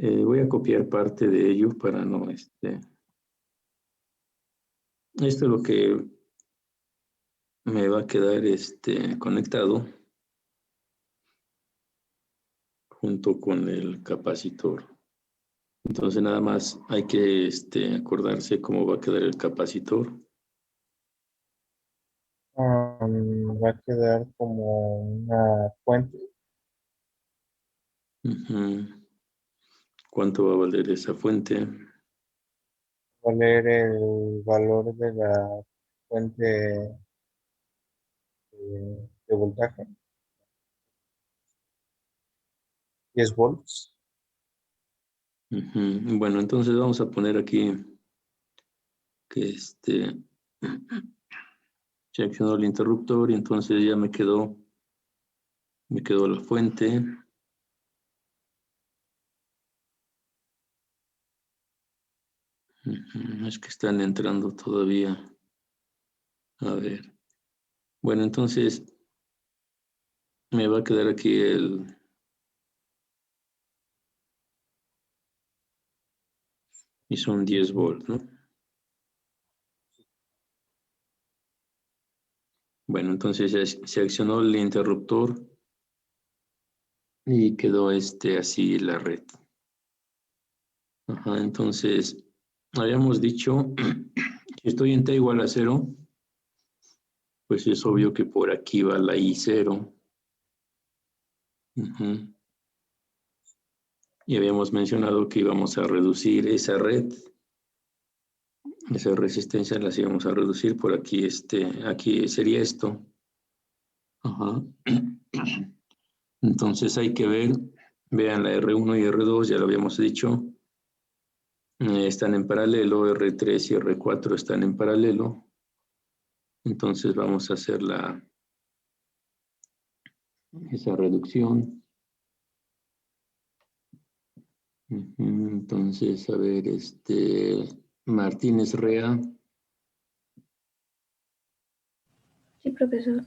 Voy a copiar parte de ello para no, esto es lo que me va a quedar, conectado junto con el capacitor. Entonces nada más hay que, acordarse cómo va a quedar el capacitor. Va a quedar como una fuente. Ujú. ¿Cuánto va a valer esa fuente? Valer el valor de la fuente de voltaje, 10 volts. Ujú. Bueno, entonces vamos a poner aquí que se accionó el interruptor y entonces ya me quedó la fuente. Ujú. Es que están entrando todavía. A ver. Bueno, entonces me va a quedar aquí y son 10 volts, ¿no? Bueno, entonces ya se accionó el interruptor y quedó así la red. Ajá, entonces habíamos dicho que estoy en T igual a 0, pues es obvio que por aquí va la I0. Ujú. Y habíamos mencionado que íbamos a reducir esa red, esa resistencia las íbamos a reducir por aquí, aquí sería esto. Ajá. Entonces hay que ver, vean la R1 y R2, ya lo habíamos dicho, están en paralelo, R3 y R4 están en paralelo. Entonces vamos a hacer esa reducción. Entonces, a ver, Martínez Rea. Sí, profesor.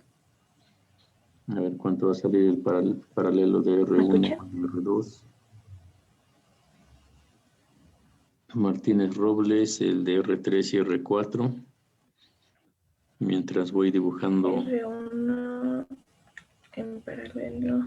A ver cuánto va a salir el paralelo de ¿Me R1 escucha? y R2. Martínez Robles, el de R3 y R4. Mientras voy dibujando. R1 en paralelo.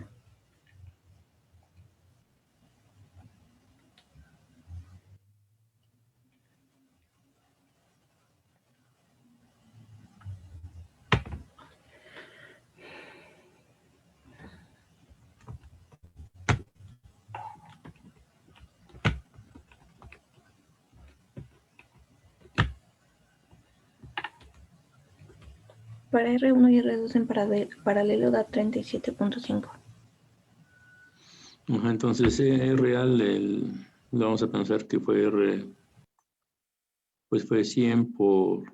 Para R1 y R2 en paralelo da 37.5. Ajá, entonces es real, vamos a pensar que fue R, pues fue 100 por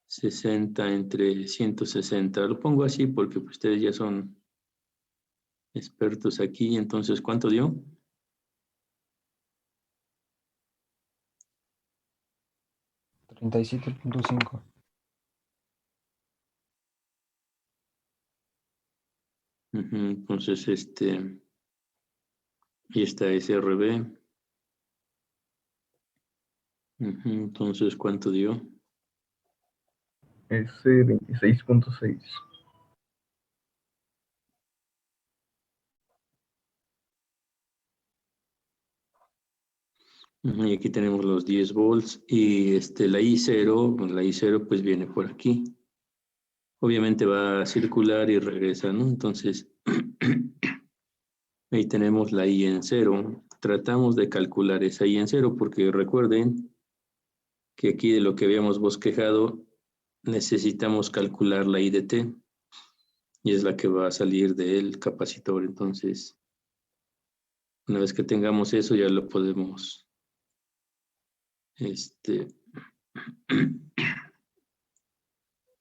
60 entre 160. Lo pongo así porque ustedes ya son expertos aquí. Entonces, ¿cuánto dio? 37.5. Entonces, y esta es RB. Entonces, ¿cuánto dio? Es 26.6. Y aquí tenemos los 10 volts y la I0 pues viene por aquí. Obviamente va a circular y regresa, ¿no? Entonces, ahí tenemos la I en 0. Tratamos de calcular esa I en 0 porque recuerden que aquí de lo que habíamos bosquejado necesitamos calcular la I de T y es la que va a salir del capacitor. Entonces, una vez que tengamos eso ya lo podemos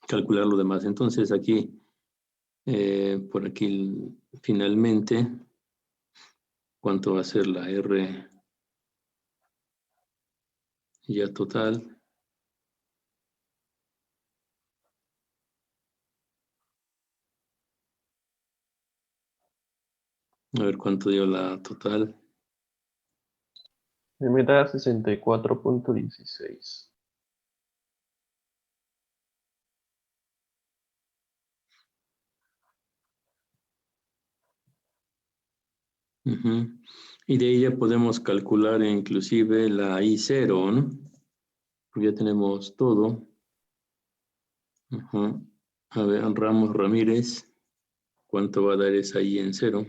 calcular lo demás. Entonces aquí, por aquí finalmente, ¿cuánto va a ser la R ya total? A ver cuánto dio la total. Me da 64.16. Ujú. Y de ahí ya podemos calcular inclusive la I0, ¿no? Pues ya tenemos todo. Ajá. A ver, Ramos Ramírez, ¿cuánto va a dar esa I en 0?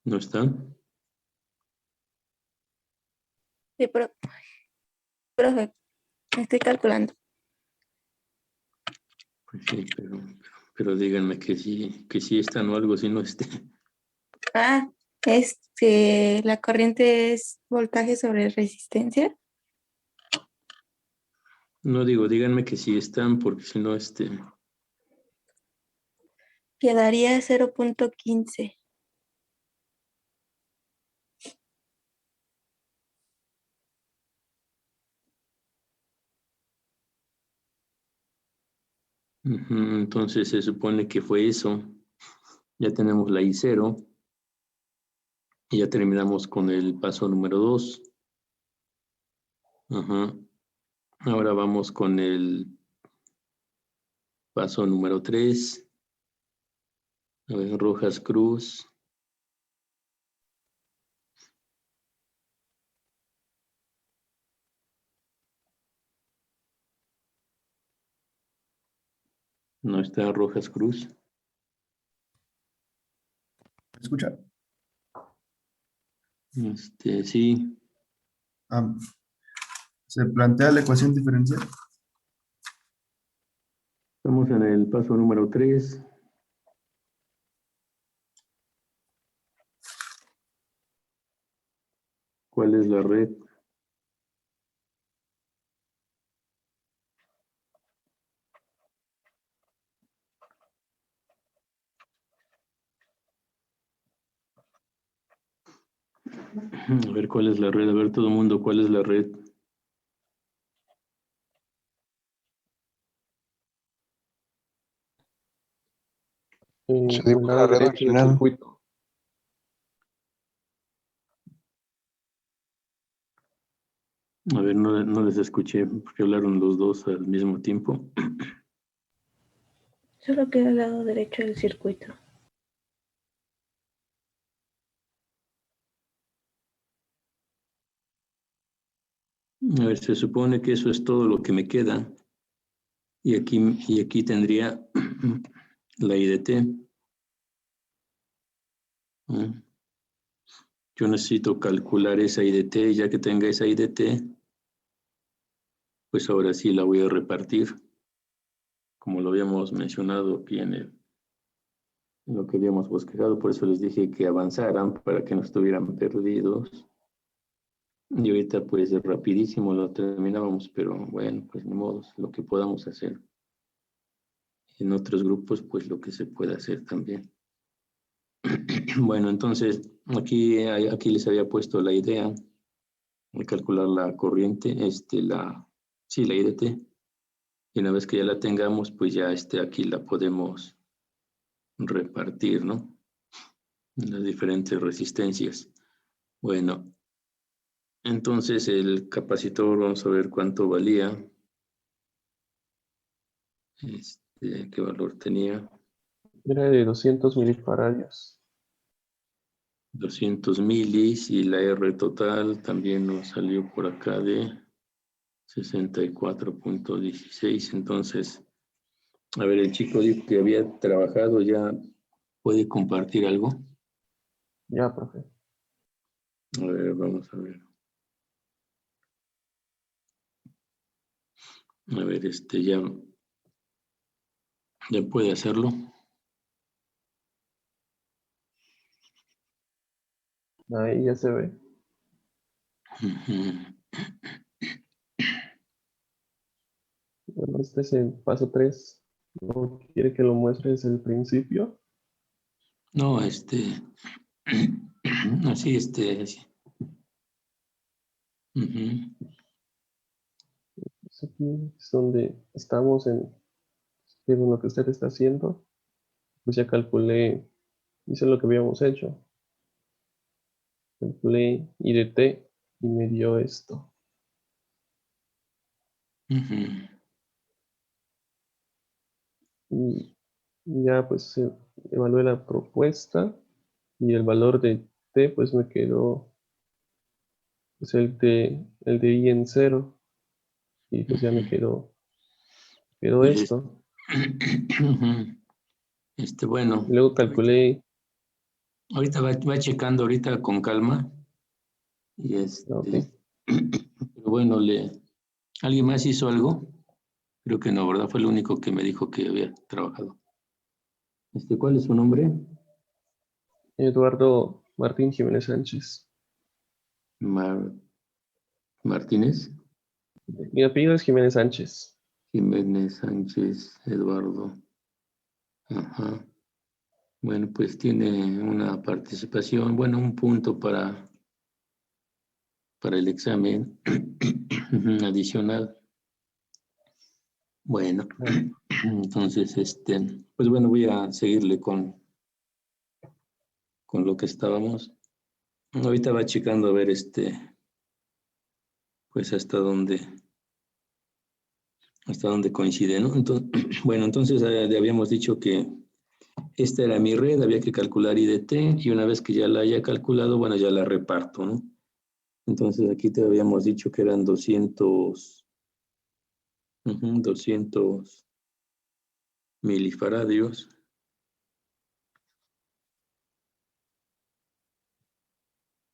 ¿No está? Sí, profe, estoy calculando. Pues sí, pero díganme que sí están o algo, si no esté. Ah, es que la corriente es voltaje sobre resistencia. No digo, díganme que sí están, porque si no, Quedaría 0.15. Entonces se supone que fue eso. Ya tenemos la I0 y ya terminamos con el paso número 2. Ajá. Ahora vamos con el paso número 3. A ver, Rojas Cruz. No está Rojas Cruz. ¿Me escucha? Sí. Se plantea la ecuación diferencial. Estamos en el paso número 3. ¿Cuál es la red? A ver, ¿cuál es la red? A ver, todo el mundo, ¿cuál es la red? En Se el dibuja lado la red al derecho del final. circuito. A ver, no les escuché porque hablaron los dos al mismo tiempo. Solo queda el lado derecho del circuito. A ver, se supone que eso es todo lo que me queda. Y aquí tendría la IDT. Yo necesito calcular esa IDT. Ya que tenga esa IDT, pues ahora sí la voy a repartir. Como lo habíamos mencionado aquí en lo que habíamos bosquejado. Por eso les dije que avanzaran para que no estuvieran perdidos. Y ahorita pues rapidísimo lo terminábamos, pero bueno, pues ni modo, lo que podamos hacer. En otros grupos, pues lo que se puede hacer también. Bueno, entonces aquí les había puesto la idea de calcular la corriente, la IDT. Y una vez que ya la tengamos, pues ya aquí la podemos repartir, ¿no? Las diferentes resistencias. Bueno, entonces el capacitor, vamos a ver cuánto valía. ¿Qué valor tenía? Era de 200 milifaradios. 200 milis y la R total también nos salió por acá de 64.16. Entonces, a ver, el chico dijo que había trabajado, ¿ya puede compartir algo? Ya, profe. A ver, vamos a ver. A ver, ya puede hacerlo. Ahí ya se ve. Bueno, este es el paso 3. ¿No quiere que lo muestre desde el principio? No, así, así. Pues aquí es donde estamos en lo que usted está haciendo. Pues ya calculé, hice lo que habíamos hecho. Calculé I de t y me dio esto. Ujú. Y ya pues evalué la propuesta y el valor de t pues me quedó pues el de I en 0 y pues ya me quedó Pues, esto. ujú. Bueno, Y luego calculé, ahorita va checando ahorita con calma. Y ok, pero bueno, ¿alguien más hizo algo? Creo que no, ¿verdad? Fue el único que me dijo que había trabajado. ¿Cuál es su nombre? Eduardo Martín Jiménez Sánchez. Mar- Martínez, Mi apellido es Jiménez Sánchez. Jiménez Sánchez, Eduardo. Ajá. Bueno, pues tiene una participación, bueno, un punto para el examen adicional. Bueno, entonces, pues bueno, voy a seguirle con lo que estábamos. Ahorita va checando a ver, pues hasta dónde coincide, ¿no? Entonces, bueno, entonces le habíamos dicho que esta era mi red, había que calcular I de t, y una vez que ya la haya calculado, bueno, ya la reparto, ¿no? Entonces aquí te habíamos dicho que eran 200 milifaradios.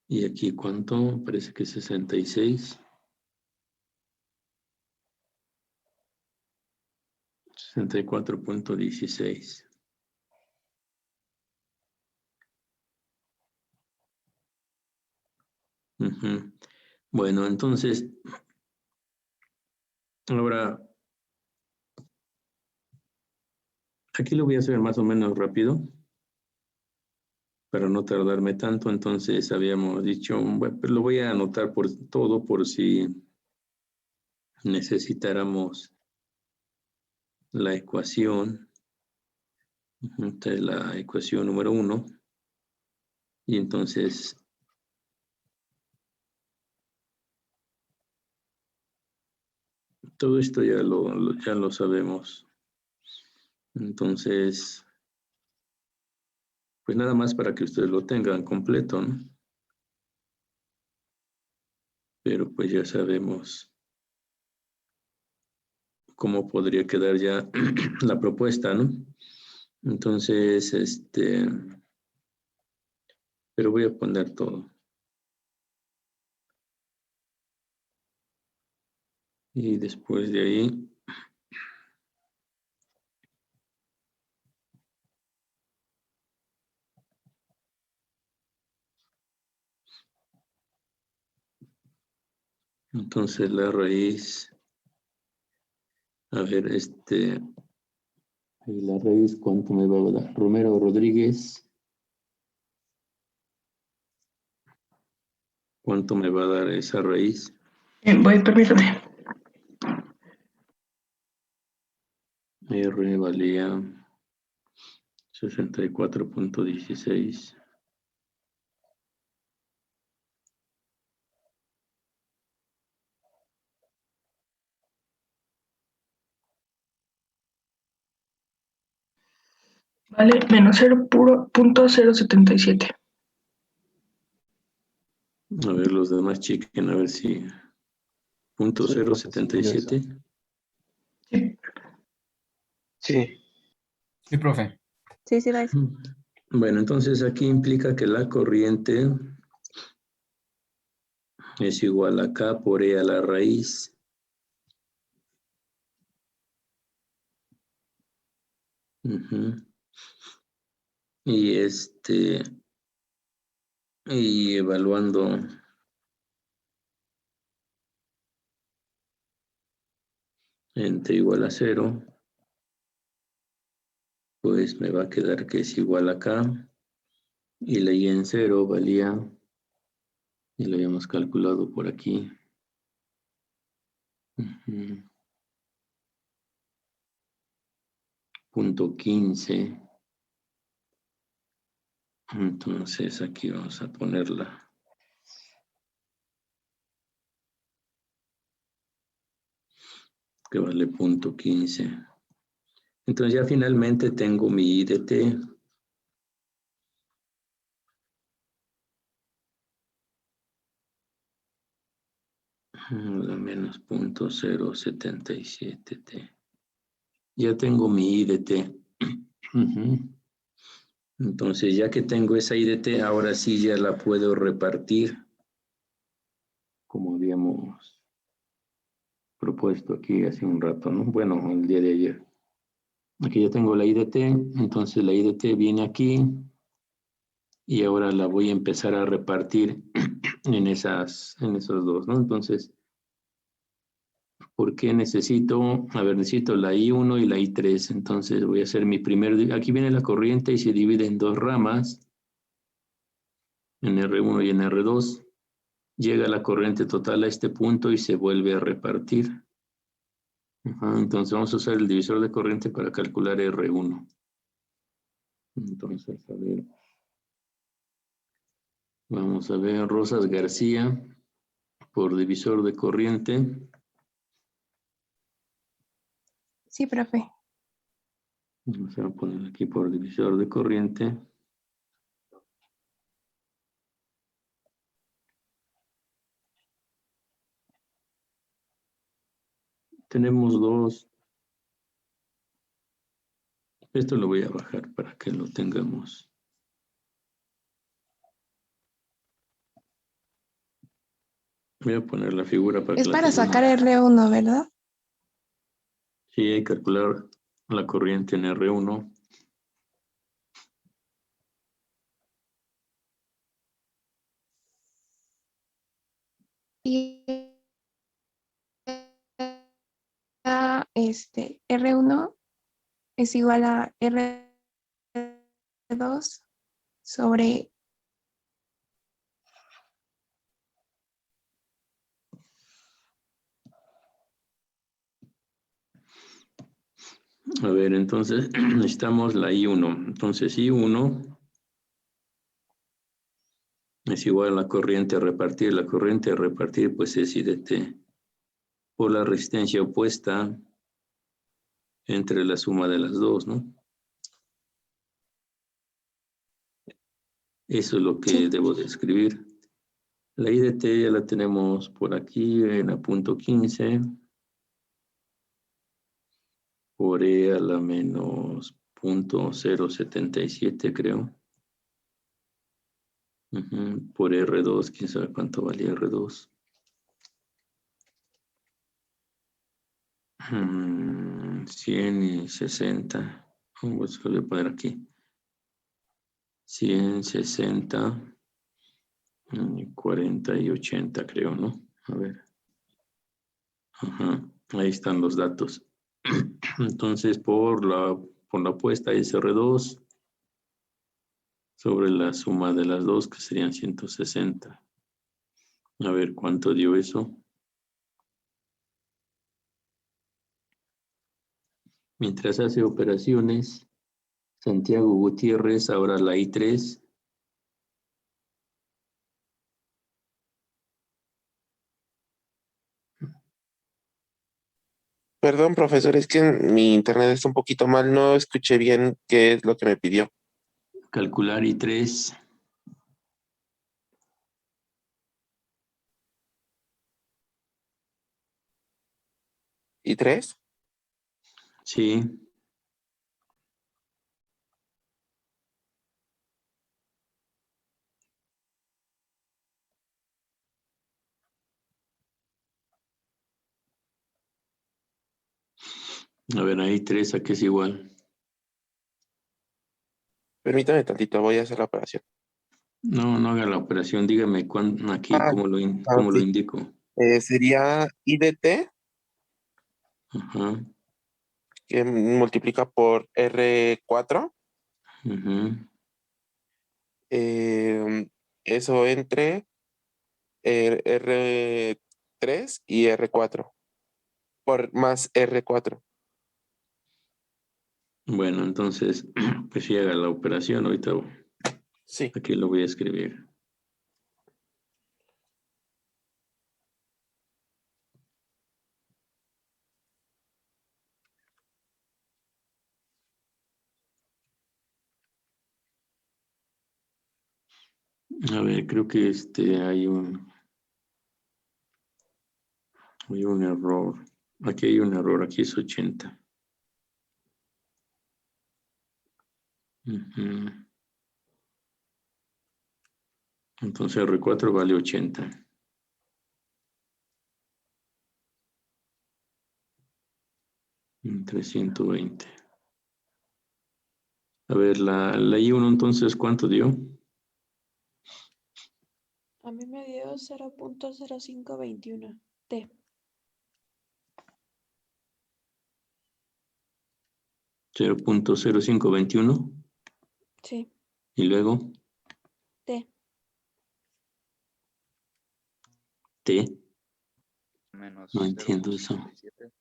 Y aquí, ¿cuánto? Parece que 66. 64.16. Bueno, entonces, ahora, aquí lo voy a hacer más o menos rápido, para no tardarme tanto. Entonces, habíamos dicho, bueno, pues lo voy a anotar por todo, por si necesitáramos la ecuación. Esta es la ecuación número 1. Y entonces, todo esto ya lo sabemos. Entonces, pues nada más para que ustedes lo tengan completo, ¿no? Pero pues ya sabemos cómo podría quedar ya la propuesta, ¿no? Entonces, pero voy a poner todo. Y después de ahí, entonces la raíz, a ver, y la raíz, ¿cuánto me va a dar? Romero Rodríguez, ¿cuánto me va a dar esa raíz? Permítame. R valía 64.16. Vale, menos 0.077. A ver, los demás chequen, a ver si... Sí, profe, sí, me dio eso. 0.077. Sí. Sí. Sí, profe. Sí, sí, va. Bueno, entonces aquí implica que la corriente es igual a K por E a la raíz. Y y evaluando en t igual a 0, pues me va a quedar que es igual a K, y la Y en 0 valía, y lo habíamos calculado por aquí, Ujú. Punto 15. Entonces aquí vamos a ponerla. Que vale punto 15. Entonces ya finalmente tengo mi IDT. La menos punto 077 T. Ya tengo mi IDT. Ujú. Entonces, ya que tengo esa IDT, ahora sí ya la puedo repartir como habíamos propuesto aquí hace un rato, ¿no? Bueno, el día de ayer. Aquí ya tengo la IDT, entonces la IDT viene aquí y ahora la voy a empezar a repartir en esos dos, ¿no? Entonces, ¿por qué necesito? A ver, necesito la I1 y la I3. Entonces voy a hacer mi primer... Aquí viene la corriente y se divide en dos ramas, en R1 y en R2. Llega la corriente total a este punto y se vuelve a repartir. Ajá, entonces vamos a usar el divisor de corriente para calcular R1. Entonces, a ver. Vamos a ver Rosas García por divisor de corriente. Sí, profe. Vamos a poner aquí por divisor de corriente. Tenemos dos. Esto lo voy a bajar para que lo tengamos. Voy a poner la figura para Es que la para tengamos. sacar R1, ¿verdad? Sí, hay que calcular la corriente en R1. Y R1 es igual a R2 sobre... A ver, entonces necesitamos la I1. Entonces I1 es igual a la corriente a repartir. La corriente a repartir pues es IDT por la resistencia opuesta entre la suma de las dos, ¿no? Eso es lo que Sí. debo de escribir. La IDT ya la tenemos por aquí en la punto 15. Por E a la menos punto 077, creo. Por R2, quién sabe cuánto valía R2. 100 y 60. Pues lo voy a poner aquí. 100, 60, 40 y 80, creo, ¿no? A ver. Ajá, ahí están los datos. Entonces, por la opuesta es R2 sobre la suma de las dos, que serían 160. A ver, ¿cuánto dio eso? Mientras hace operaciones, Santiago Gutiérrez, ahora la I3. Perdón, profesor, es que mi internet está un poquito mal, no escuché bien qué es lo que me pidió. Calcular I3. ¿Y tres? Sí. A ver, ahí 3, ¿a qué es igual? Permítame tantito, voy a hacer la operación. No, no haga la operación. Dígame aquí Ah, cómo lo sí. indico. Sería IDT, Ajá. que multiplica por R4. Ujú. Eso entre R3 y R4. por más R4. Bueno, entonces, pues sí haga la operación. Ahorita Sí. aquí lo voy a escribir. A ver, creo que hay un error. Aquí hay un error, aquí es 80. Ujú. Entonces R4 vale 80. Entre 120. A ver, la I1 entonces, ¿cuánto dio? A mí me dio 0.0521 T. 0.0521. Sí, Y luego T. T. Menos No entiendo eso. 0.77.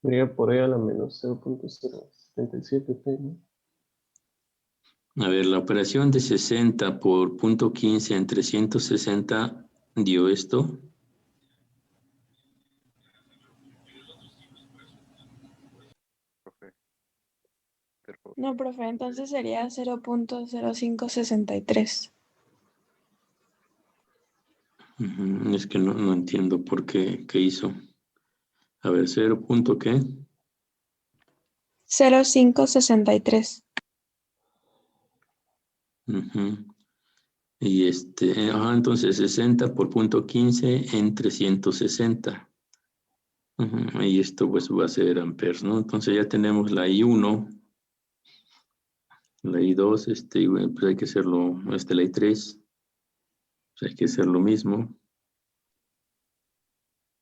Sería por ahí a la menos 0.077 T, ¿no? A ver, la operación de 60 por punto 15 en 360 dio esto. Profe. Pero, No, profe, entonces sería 0.0563. Ujú, es que no entiendo por qué hizo. A ver, 0. ¿Qué? 0.563. Ujú. Y entonces 60 por punto 15 en 360. Ujú, y esto pues va a ser amperes, ¿no? Entonces ya tenemos la I1, la I2, y bueno, pues hay que hacerlo, la I3, pues hay que hacer lo mismo.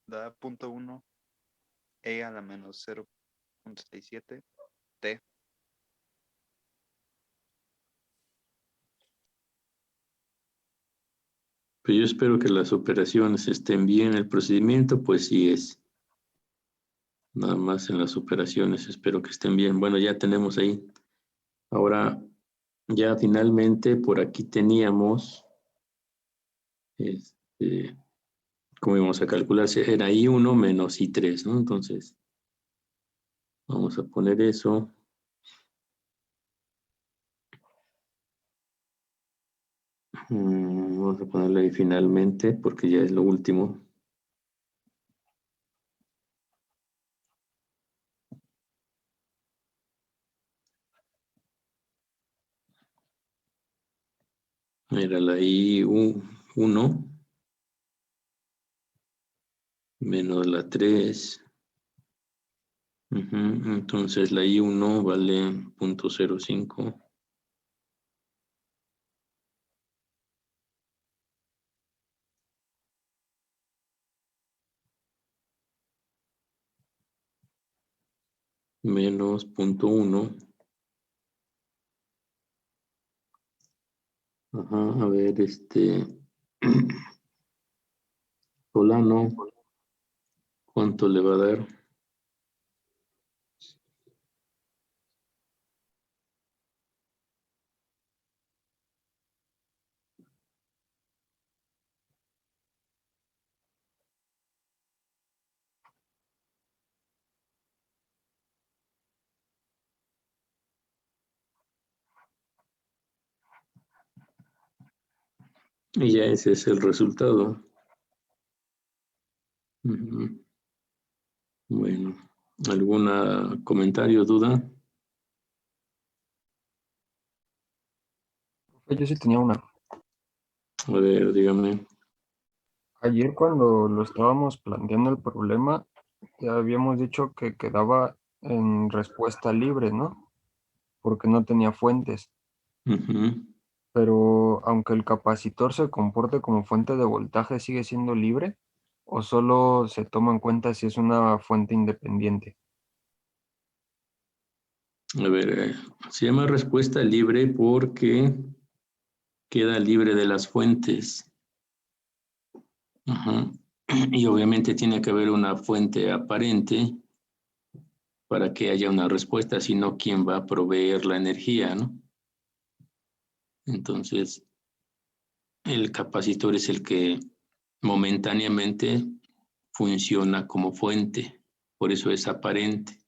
da punto 1 E a la menos 0.67 T. Pero yo espero que las operaciones estén bien. El procedimiento, pues sí es. Nada más en las operaciones, espero que estén bien. Bueno, ya tenemos ahí. Ahora, ya finalmente por aquí teníamos, ¿cómo íbamos a calcular? Era I1 menos I3, ¿no? Entonces, vamos a poner eso. Vamos a ponerlo ahí finalmente, porque ya es lo último. Era la I1 menos la 3. Entonces la I1 vale 0.05. Menos 0.1. Ajá, a ver, Solano, ¿cuánto le va a dar? Y ya ese es el resultado. Ujú. Bueno, ¿algún comentario, duda? Yo sí tenía una. A ver, dígame. Ayer cuando lo estábamos planteando el problema, ya habíamos dicho que quedaba en respuesta libre, ¿no? Porque no tenía fuentes. Ujú. Pero aunque el capacitor se comporte como fuente de voltaje, ¿sigue siendo libre? ¿O solo se toma en cuenta si es una fuente independiente? A ver, se llama respuesta libre porque queda libre de las fuentes. Ajá. Y obviamente tiene que haber una fuente aparente para que haya una respuesta, sino quién va a proveer la energía, ¿no? Entonces, el capacitor es el que momentáneamente funciona como fuente, por eso es aparente,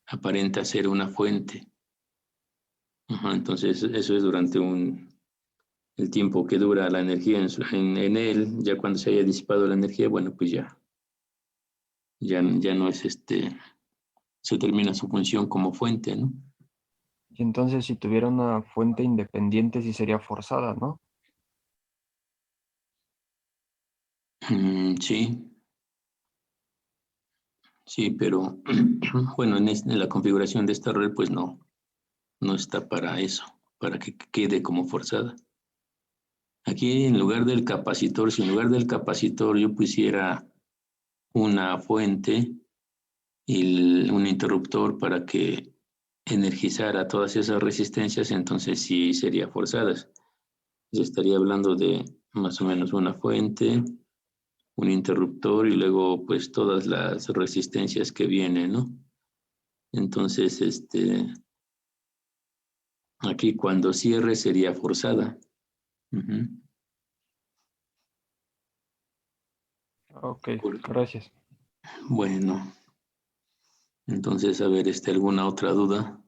aparenta ser una fuente. Ajá, entonces, eso es durante el tiempo que dura la energía en él. Ya cuando se haya disipado la energía, bueno, pues ya no es se termina su función como fuente, ¿no? Y entonces si tuviera una fuente independiente sí sería forzada, ¿no? Sí, sí, pero bueno, en la configuración de esta red, pues no está para eso, para que quede como forzada. Aquí en lugar del capacitor, si en lugar del capacitor yo pusiera una fuente y un interruptor para que energizara todas esas resistencias, entonces sí sería forzadas. Yo estaría hablando de más o menos una fuente, un interruptor y luego pues todas las resistencias que vienen, ¿no? Entonces, aquí cuando cierre sería forzada. Ujú. Ok, gracias. Bueno, entonces, a ver, ¿alguna otra duda?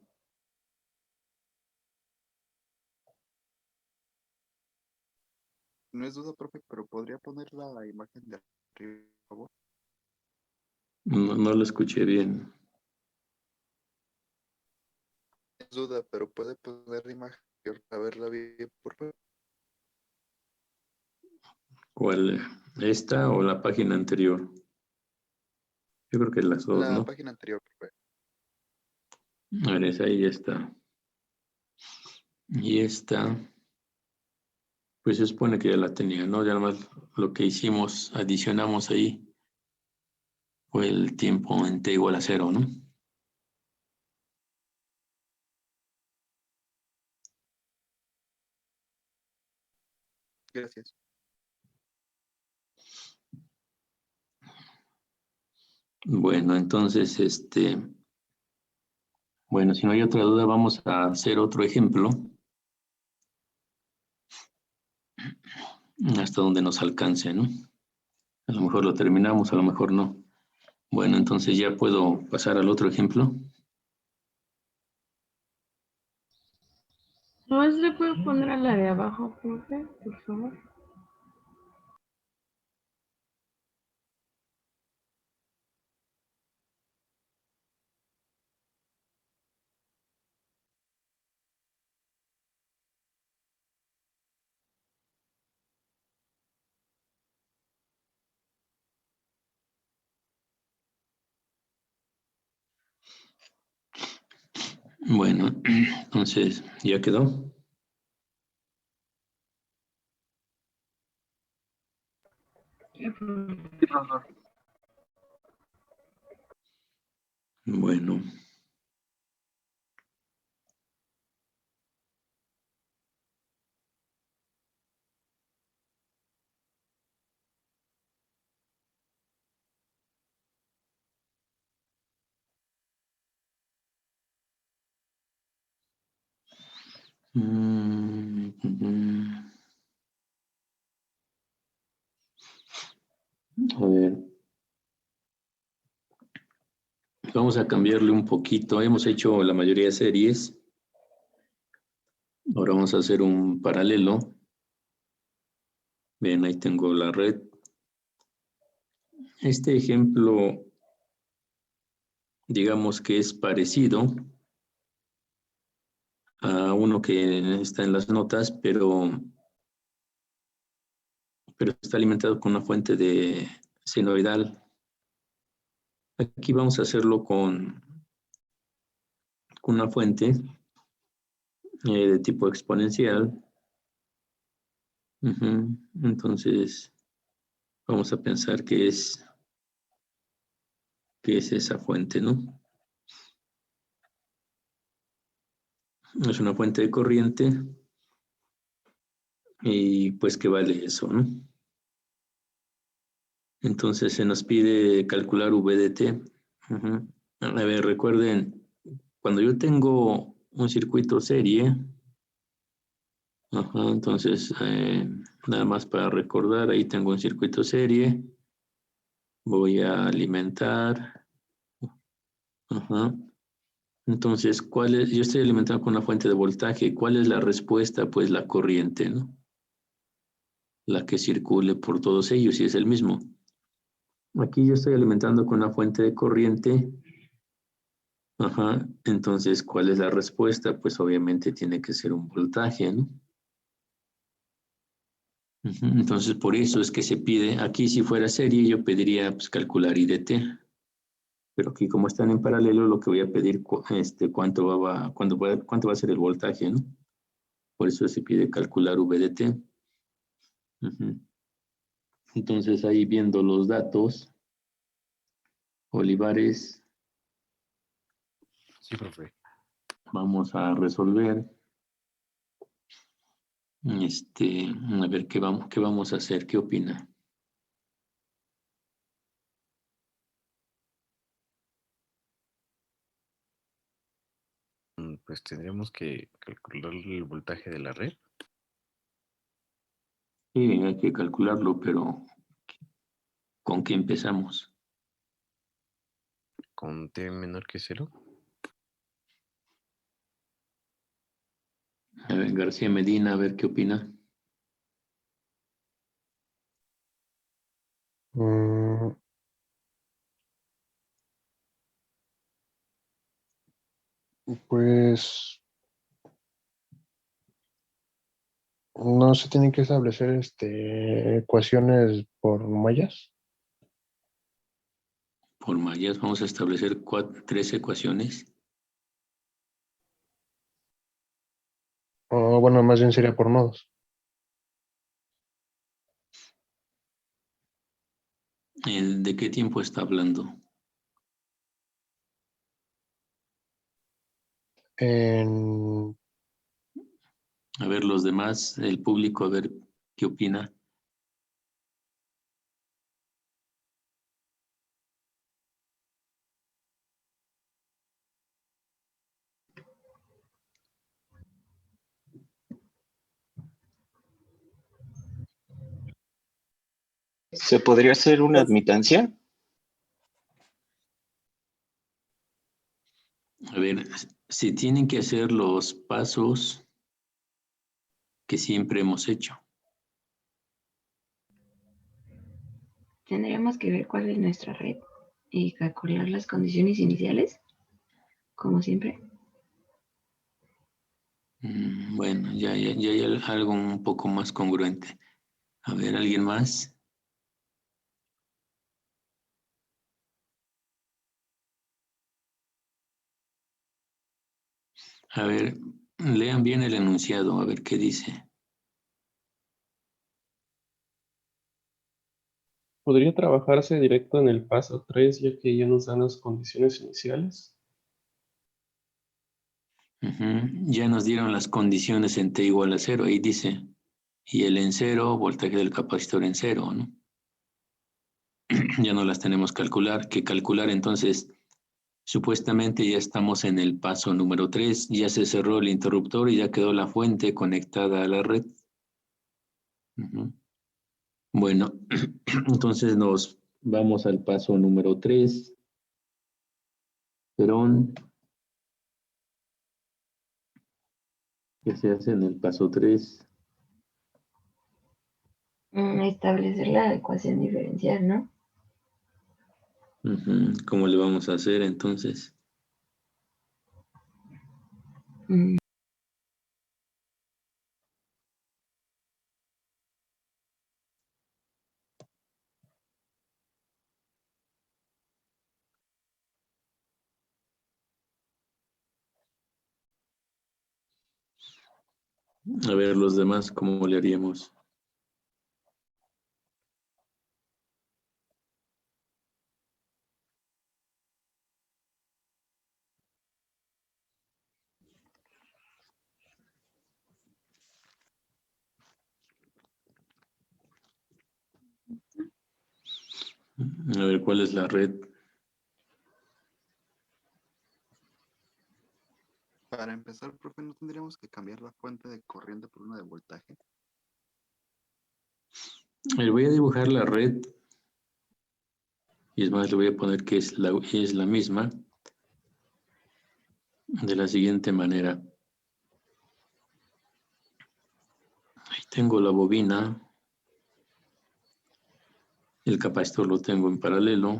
No es duda, profe, pero ¿podría poner la imagen de arriba, por favor? No lo escuché bien. Es duda, pero ¿puede poner la imagen a verla bien, por favor? ¿Cuál? ¿Esta o la página anterior? Yo creo que las dos, La ¿no? página anterior, profe. A ver, esa ahí ya está. Y esta, pues se supone que ya la tenía, ¿no? Ya nada más lo que hicimos, adicionamos ahí, fue el tiempo en t igual a 0, ¿no? Gracias. Bueno, entonces, bueno, si no hay otra duda, vamos a hacer otro ejemplo hasta donde nos alcance, ¿no? A lo mejor lo terminamos, a lo mejor no. Bueno, entonces ya puedo pasar al otro ejemplo. ¿No le puedo poner a la de abajo, profe, por favor? Bueno, entonces, ¿ya quedó? Bueno. A ver. Vamos a cambiarle un poquito. Hemos hecho la mayoría de series. Ahora vamos a hacer un paralelo. Ven, ahí tengo la red. Este ejemplo, digamos que es parecido a uno que está en las notas, pero está alimentado con una fuente de senoidal. Aquí vamos a hacerlo con una fuente de tipo exponencial. Entonces, vamos a pensar que es esa fuente, ¿no? Es una fuente de corriente y pues que vale eso, ¿no? Entonces se nos pide calcular V de T. Ujú. A ver, recuerden, cuando yo tengo un circuito serie, entonces nada más para recordar, ahí tengo un circuito serie, voy a alimentar. Entonces, yo estoy alimentando con una fuente de voltaje. ¿Cuál es la respuesta? Pues la corriente, ¿no? La que circule por todos ellos y es el mismo. Aquí yo estoy alimentando con una fuente de corriente. Entonces, ¿cuál es la respuesta? Pues obviamente tiene que ser un voltaje, ¿no? Entonces, por eso es que se pide, aquí si fuera serie, yo pediría pues, calcular I de T. Pero aquí como están en paralelo, lo que voy a pedir, cuánto va a ser el voltaje, ¿no? Por eso se pide calcular V de T. Entonces, ahí viendo los datos, Olivares, Sí, profe. vamos a resolver. A ver qué vamos a hacer, ¿qué opina? Pues tendríamos que calcular el voltaje de la red. Sí, hay que calcularlo, pero ¿con qué empezamos? Con T menor que 0. A ver, García Medina, a ver qué opina. Mm, Pues no se tienen que establecer ecuaciones por mallas. Por mallas vamos a establecer 3 ecuaciones. O bueno, más bien sería por nodos. ¿De qué tiempo está hablando? En, A ver, los demás, el público, a ver qué opina. ¿Se podría hacer una admitancia? A ver, si tienen que hacer los pasos que siempre hemos hecho. Tendríamos que ver cuál es nuestra red y calcular las condiciones iniciales, como siempre. Bueno, ya hay algo un poco más congruente. A ver, ¿alguien más? A ver, lean bien el enunciado, a ver qué dice. ¿Podría trabajarse directo en el paso 3 ya que ya nos dan las condiciones iniciales? Ya nos dieron las condiciones en T igual a 0, ahí dice. Y el en 0, voltaje del capacitor en 0, ¿no? Ya no las tenemos que calcular, entonces supuestamente ya estamos en el paso número 3, ya se cerró el interruptor y ya quedó la fuente conectada a la red. Bueno, entonces nos vamos al paso número 3. Perón, ¿qué se hace en el paso 3? Establecer la ecuación diferencial, ¿no? ¿Cómo le vamos a hacer entonces? Mm, A ver, los demás, ¿cómo le haríamos? A ver, ¿cuál es la red? Para empezar, profe, ¿no tendríamos que cambiar la fuente de corriente por una de voltaje? A ver, voy a dibujar la red. Y es más, le voy a poner que es la misma. De la siguiente manera. Ahí tengo la bobina. El capacitor lo tengo en paralelo.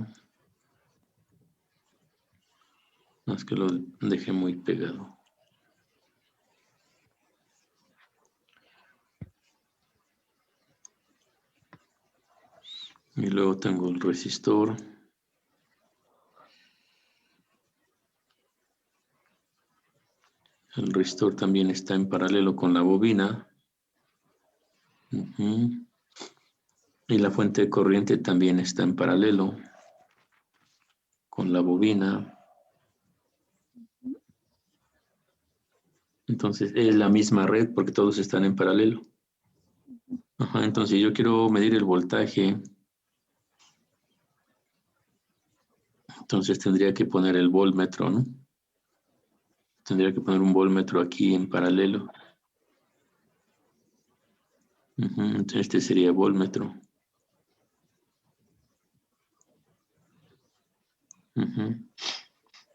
No es que lo dejé muy pegado. Y luego tengo el resistor. El resistor también está en paralelo con la bobina. Y la fuente de corriente también está en paralelo con la bobina. Entonces es la misma red porque todos están en paralelo. Ajá, entonces yo quiero medir el voltaje. Entonces tendría que poner el voltmetro, ¿no? Tendría que poner un voltmetro aquí en paralelo. Entonces este sería voltmetro.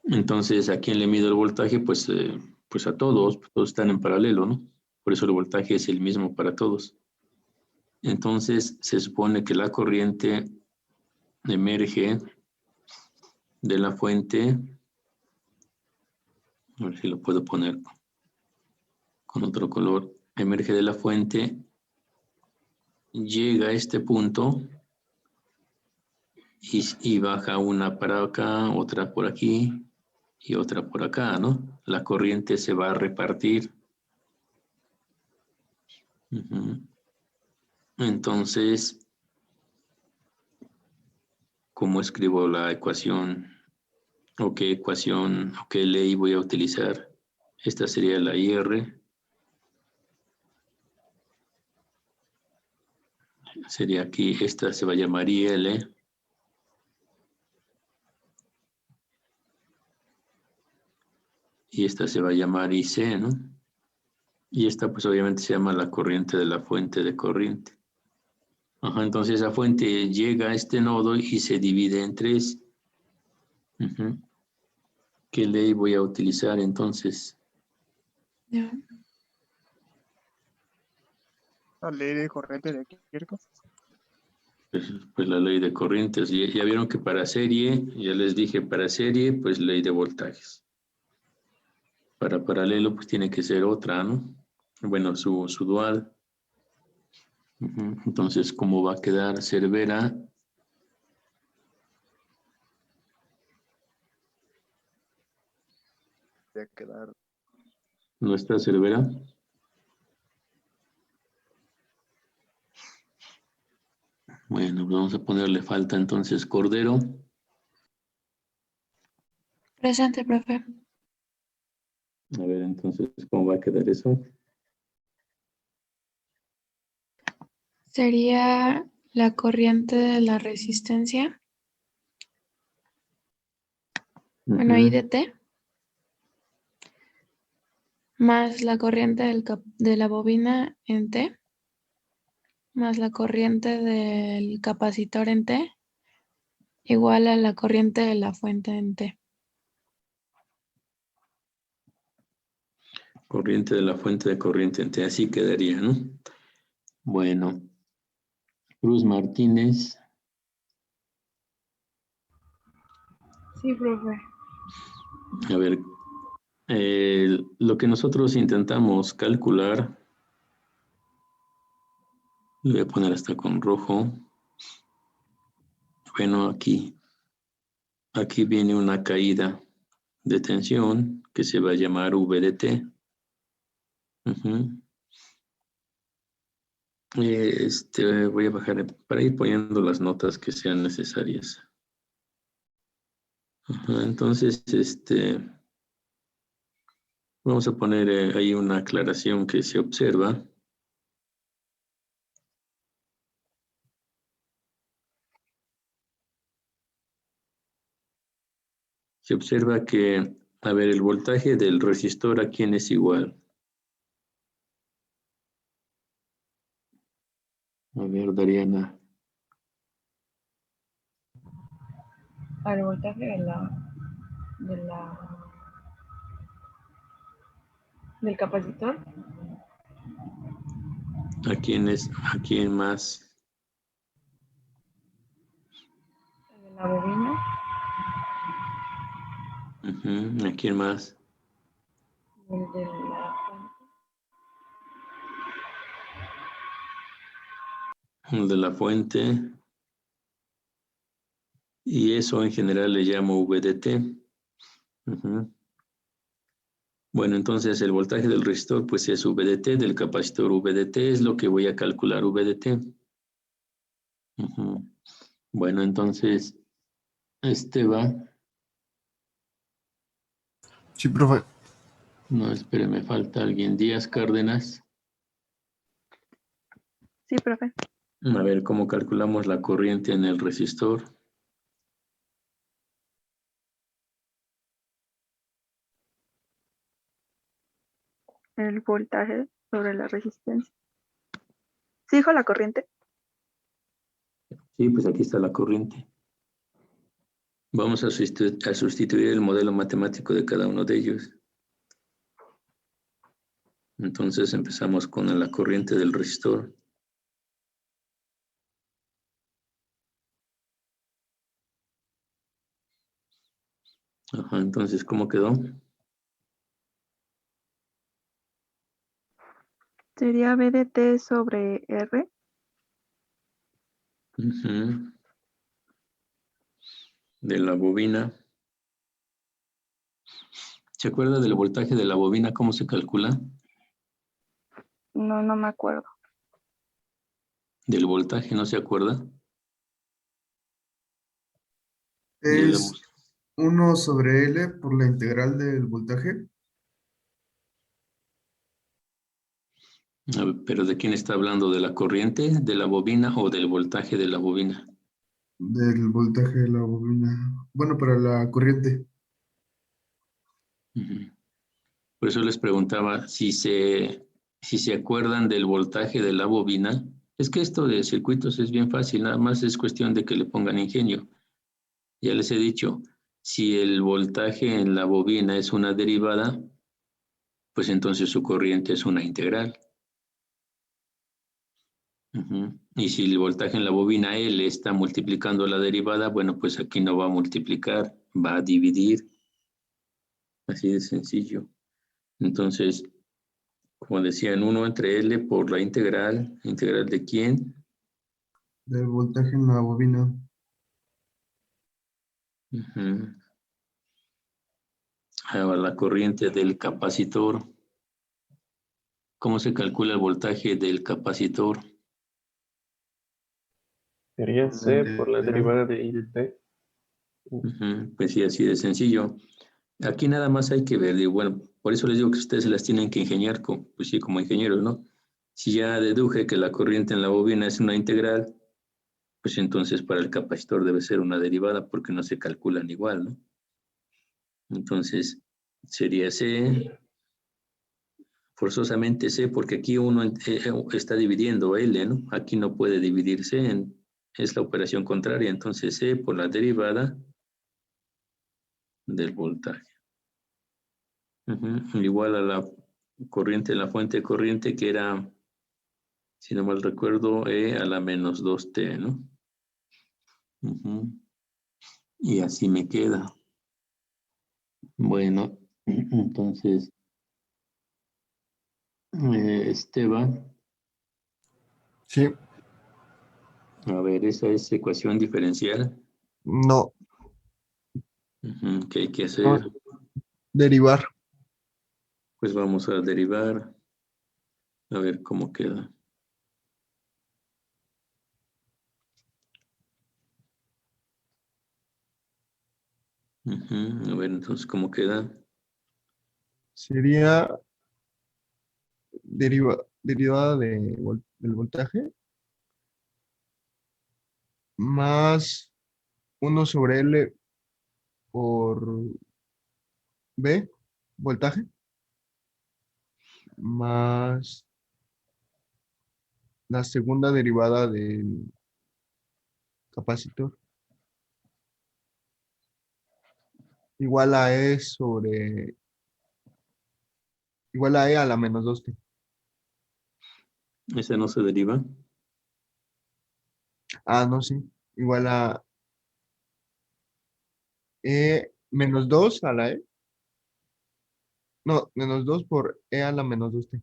Entonces, ¿a quién le mido el voltaje? Pues a todos están en paralelo, ¿no? Por eso el voltaje es el mismo para todos. Entonces, se supone que la corriente emerge de la fuente. A ver si lo puedo poner con otro color. Emerge de la fuente, llega a este punto y baja una para acá, otra por aquí y otra por acá, ¿no? La corriente se va a repartir. Entonces, ¿cómo escribo la ecuación? ¿O qué ecuación o qué ley voy a utilizar? Esta sería la IR. Sería aquí, esta se va a llamar IL. Y esta se va a llamar IC, ¿no? Y esta pues obviamente se llama la corriente de la fuente de corriente. Ajá, entonces esa fuente llega a este nodo y se divide en 3. ¿Qué ley voy a utilizar entonces? Ya. La ley de corriente de Kirchhoff. Pues la ley de corrientes. Ya vieron que para serie, ya les dije, para serie, pues ley de voltajes. Para paralelo, pues tiene que ser otra, ¿no? Bueno, su dual. Entonces, ¿cómo va a quedar Cervera? Va a quedar. ¿No está Cervera? Bueno, vamos a ponerle falta entonces Cordero. Presente, profe. A ver, entonces, ¿cómo va a quedar eso? Sería la corriente de la resistencia. Bueno, I de T. Más la corriente de la bobina en T. Más la corriente del capacitor en T. Igual a la corriente de la fuente en T. Corriente de la fuente de corriente en T, así quedaría, ¿no? Bueno. Cruz Martínez. Sí, profe. A ver, lo que nosotros intentamos calcular, lo voy a poner hasta con rojo. Bueno, aquí viene una caída de tensión que se va a llamar V de T. Voy a bajar para ir poniendo las notas que sean necesarias. Entonces, vamos a poner ahí una aclaración que se observa. Se observa que, a ver, el voltaje del resistor, ¿a quién es igual? A ver, Dariana. Al voltaje del capacitor. ¿A quién más? De la bobina. Ujú, ¿a quién más? El de la fuente. El de la fuente. Y eso en general le llamo VDT. Ujú. Bueno, entonces el voltaje del resistor pues es VDT, del capacitor VDT, es lo que voy a calcular VDT. Ujú. Bueno, entonces, va. Sí, profe. No, espere, me falta alguien. Díaz Cárdenas. Sí, profe. A ver, ¿cómo calculamos la corriente en el resistor? El voltaje sobre la resistencia. ¿Sí dijo la corriente? Sí, pues aquí está la corriente. Vamos a sustituir el modelo matemático de cada uno de ellos. Entonces empezamos con la corriente del resistor. Ajá, entonces, ¿cómo quedó? Sería VDT sobre R. Ujú. De la bobina. ¿Se acuerda del voltaje de la bobina? ¿Cómo se calcula? No me acuerdo. Del voltaje, ¿no se acuerda? Ya lo Es 1 sobre L por la integral del voltaje. A ver, ¿pero de quién está hablando? ¿De la corriente de la bobina o del voltaje de la bobina? Del voltaje de la bobina. Bueno, para la corriente. Ujú. Por eso les preguntaba si se acuerdan del voltaje de la bobina. Es que esto de circuitos es bien fácil, nada más es cuestión de que le pongan ingenio. Ya les he dicho, si el voltaje en la bobina es una derivada, pues entonces su corriente es una integral. Ujú. Y si el voltaje en la bobina L está multiplicando la derivada, bueno, pues aquí no va a multiplicar, va a dividir. Así de sencillo. Entonces, como decían, 1 entre L por la integral. ¿Integral de quién? Del voltaje en la bobina. Ujú. Ahora la corriente del capacitor. ¿Cómo se calcula el voltaje del capacitor? Sería C por la derivada de I de T. Ujú. Pues sí, así de sencillo. Aquí nada más hay que ver, digo, bueno, por eso les digo que ustedes se las tienen que ingeniar, pues sí, como ingenieros, ¿no? Si ya deduje que la corriente en la bobina es una integral, pues entonces para el capacitor debe ser una derivada porque no se calculan igual, ¿no? Entonces sería C, forzosamente C, porque aquí uno está dividiendo L, ¿no? Aquí no puede dividirse, es la operación contraria, entonces C por la derivada del voltaje. Ujú. Igual a la corriente, la fuente de corriente que era, si no mal recuerdo, E a la menos 2T, ¿no? Ujú. Y así me queda. Bueno, entonces, Esteban. Sí. A ver, esa es ecuación diferencial. No. Ujú. ¿Qué hay que Vamos hacer? a derivar. Pues vamos a derivar. A ver cómo queda. Ujú. A ver, entonces, ¿cómo queda? Sería derivada del voltaje más 1 sobre L por B, voltaje, más la segunda derivada del capacitor, igual a E sobre, igual a E a la menos 2T. Ese no se deriva. Ah, no, sí. Igual a E menos 2 a la E. No, menos 2 por E a la menos 2T.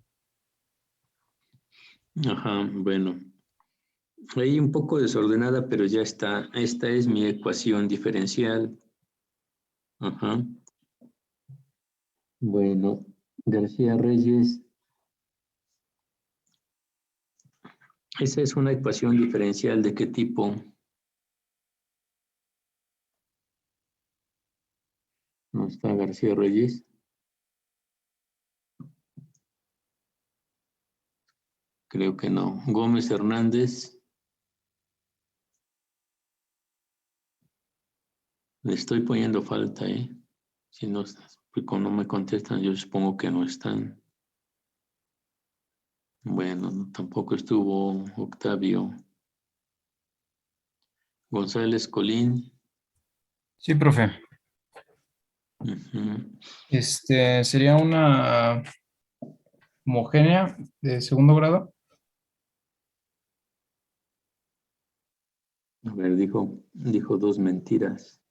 Ajá, bueno. Ahí un poco desordenada, pero ya está. Esta es mi ecuación diferencial. Ajá. Bueno, García Reyes. Esa es una ecuación diferencial ¿de qué tipo? ¿No está García Reyes? Creo que no. Gómez Hernández. Le estoy poniendo falta, ¿eh? Si no, no me contestan, yo supongo que no están. Bueno, tampoco estuvo Octavio. González Colín. Sí, profe. Ujú. Sería una homogénea de segundo grado. A ver, dijo dos mentiras.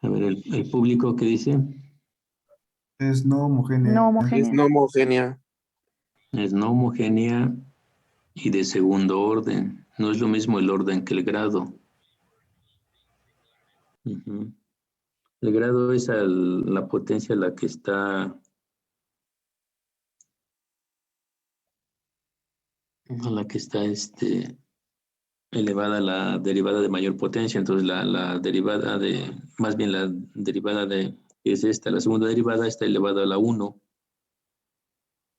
A ver, el público que dice. Es no homogénea. No Es homogénea. no homogénea. Es no homogénea y de segundo orden. No es lo mismo el orden que el grado. Ujú. El grado es la potencia a la que está elevada la derivada de mayor potencia. Entonces la derivada más bien la derivada es esta, la segunda derivada está elevada a la 1.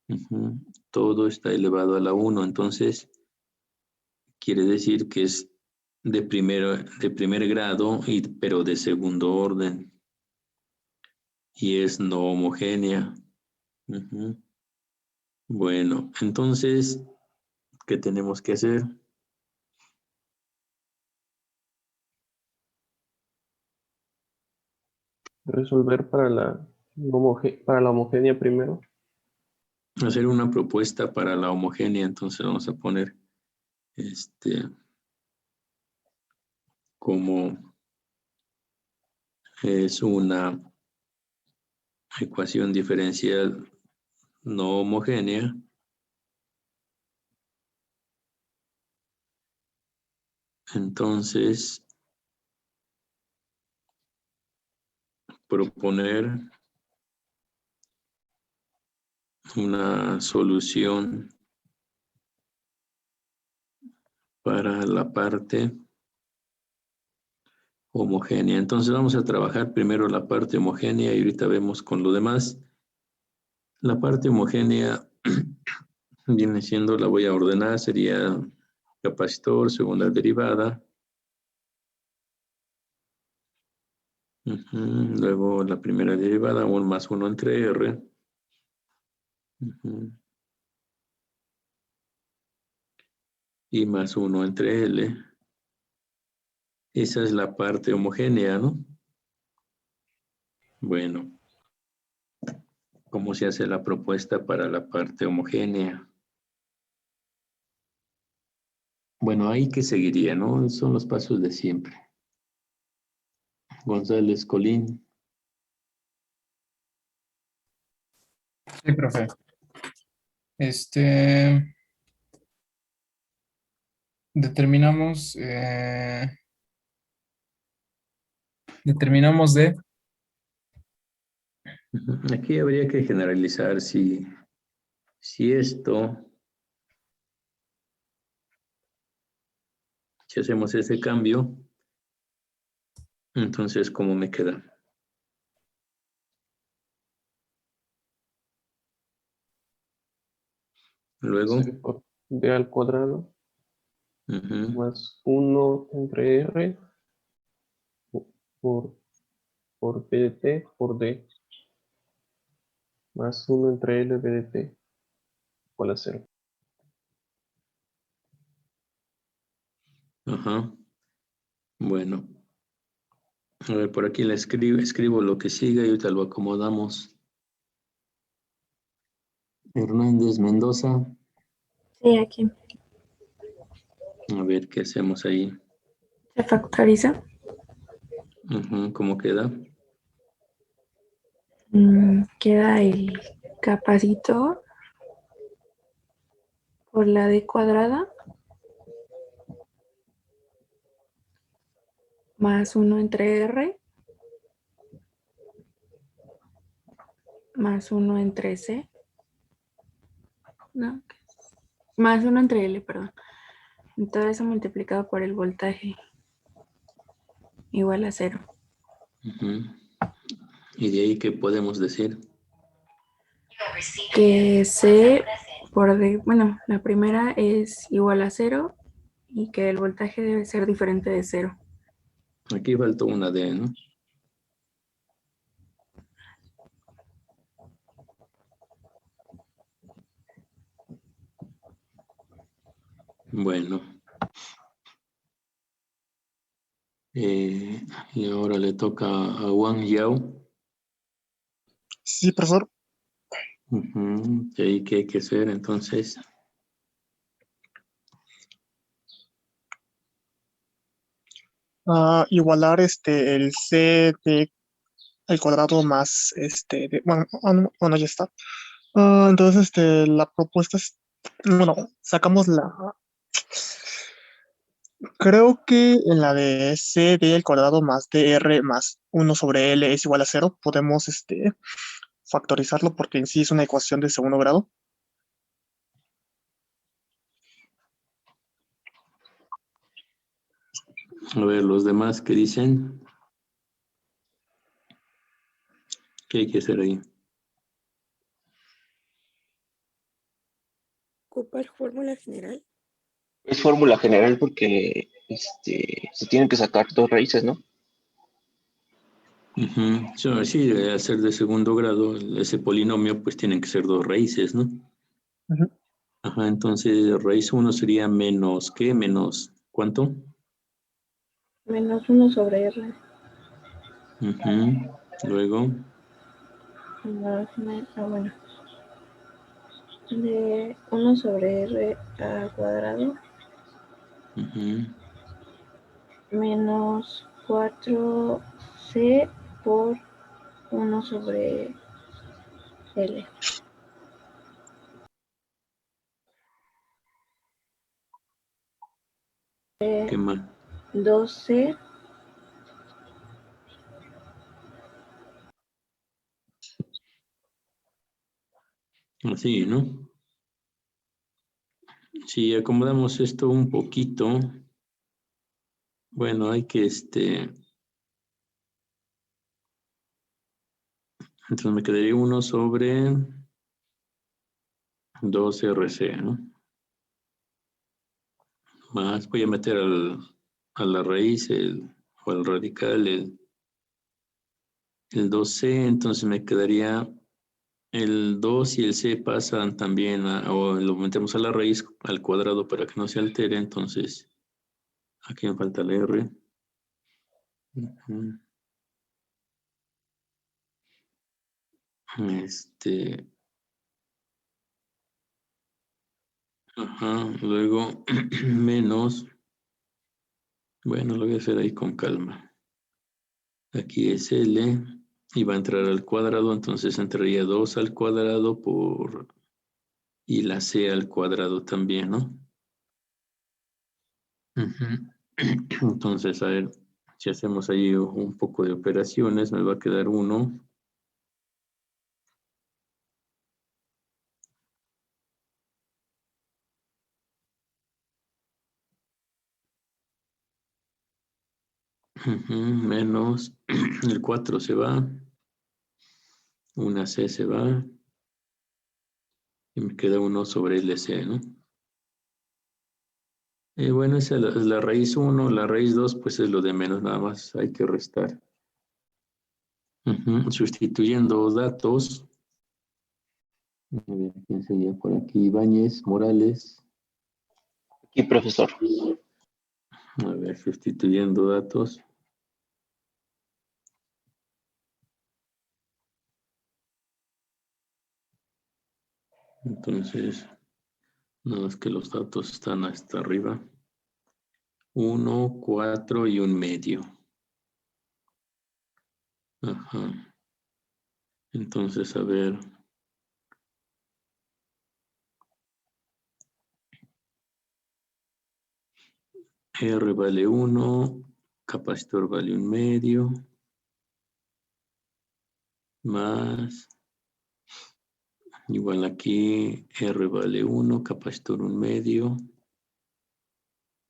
Ujú. Todo está elevado a la 1. Entonces quiere decir que es de primer grado, pero de segundo orden. Y es no homogénea. Ujú. Bueno, entonces, ¿qué tenemos que hacer? Resolver para para la homogénea primero. Hacer una propuesta para la homogénea. Entonces vamos a poner como es una ecuación diferencial no homogénea. Entonces, proponer una solución para la parte homogénea. Entonces vamos a trabajar primero la parte homogénea y ahorita vemos con lo demás. La parte homogénea viene siendo, la voy a ordenar, sería capacitor, segunda derivada. Luego la primera derivada, 1 más 1 entre R. Y más 1 entre L. Esa es la parte homogénea, ¿no? Bueno, ¿cómo se hace la propuesta para la parte homogénea? Bueno, ahí que seguiría, ¿no? Son los pasos de siempre. González Colín. Sí, profe. Determinamos de Aquí habría que generalizar si hacemos ese cambio, entonces, ¿cómo me queda? Luego. D al cuadrado. Ujú. Más 1 entre R. por B de t por d, más 1 entre L B de t, igual a 0. Ajá. Bueno. A ver, por aquí la escribo lo que siga y ahorita lo acomodamos. Hernández Mendoza. Sí, aquí. A ver qué hacemos ahí. Se factoriza. Ujú, ¿cómo queda? Queda el capacitor por la D cuadrada más 1 entre R más 1 entre C. No, más 1 entre L, perdón. Todo eso multiplicado por el voltaje igual a 0. Ujú. ¿Y de ahí qué podemos decir? Que C por D, bueno, la primera es igual a 0 y que el voltaje debe ser diferente de 0. Aquí faltó una D, ¿no? Bueno. Y ahora le toca a Wang Yao. Sí, profesor. Ujú. ¿Y ahí qué hay que hacer entonces? Igualar el C de al cuadrado más bueno, ya está. Entonces la propuesta es, bueno, sacamos creo que en la de C de al cuadrado más DR más 1 sobre L es igual a 0, podemos factorizarlo porque en sí es una ecuación de segundo grado. A ver, los demás, ¿qué dicen? ¿Qué hay que hacer ahí? ¿Ocupar fórmula general? Es fórmula general porque se tienen que sacar dos raíces, ¿no? Ujú. Sí, al ser de segundo grado, ese polinomio, pues tienen que ser dos raíces, ¿no? Ujú. Ajá, entonces raíz 1 sería menos, ¿qué? Menos, ¿cuánto? Menos 1 sobre R. Ujú. Luego, Bueno. De 1 sobre R al cuadrado ujú. menos 4C por 1 sobre L. ¿Qué más? 2C Así, ¿no? Si acomodamos esto un poquito, bueno, hay que entonces me quedaría 1 sobre 2RC, ¿no? Más voy a meter a la raíz o al radical el 2C, entonces me quedaría el 2 y el C pasan también, o lo metemos a la raíz al cuadrado para que no se altere, entonces aquí me falta la R. Ujú. Ajá, luego menos, bueno, lo voy a hacer ahí con calma. Aquí es L y va a entrar al cuadrado, entonces entraría 2 al cuadrado y la C al cuadrado también, ¿no? Ujú. Entonces, a ver, si hacemos ahí un poco de operaciones, me va a quedar 1. Menos el 4 se va, una C se va y me queda 1 sobre LC, ¿no? Y bueno, esa es la raíz 1, la raíz 2 pues es lo de menos, nada más hay que restar. Sustituyendo datos. A ver, ¿quién sería por aquí? Ibáñez, Morales. Aquí, profesor. A ver, sustituyendo datos. Entonces, no es que los datos están hasta arriba. 1, 4 y 1 medio. Ajá. Entonces, a ver. R vale 1, capacitor vale 1 medio, más, igual aquí, R vale 1, capacitor 1 medio,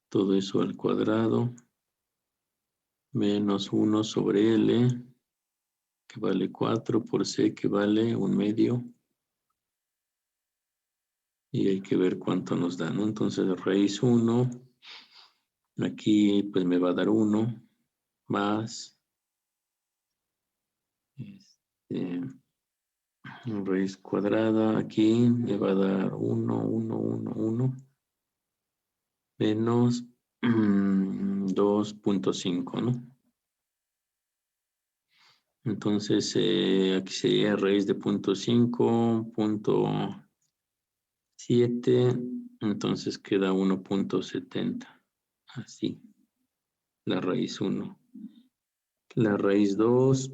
todo eso al cuadrado, menos 1 sobre L, que vale 4, por C, que vale 1 medio, y hay que ver cuánto nos da, ¿no? Entonces, raíz 1, aquí pues me va a dar 1, más, raíz cuadrada, aquí me va a dar 1, 1, 1, 1, menos 2.5, ¿no? Entonces, aquí sería raíz de 0.5, 0.7, entonces queda 1.70, así, la raíz 1. La raíz 2,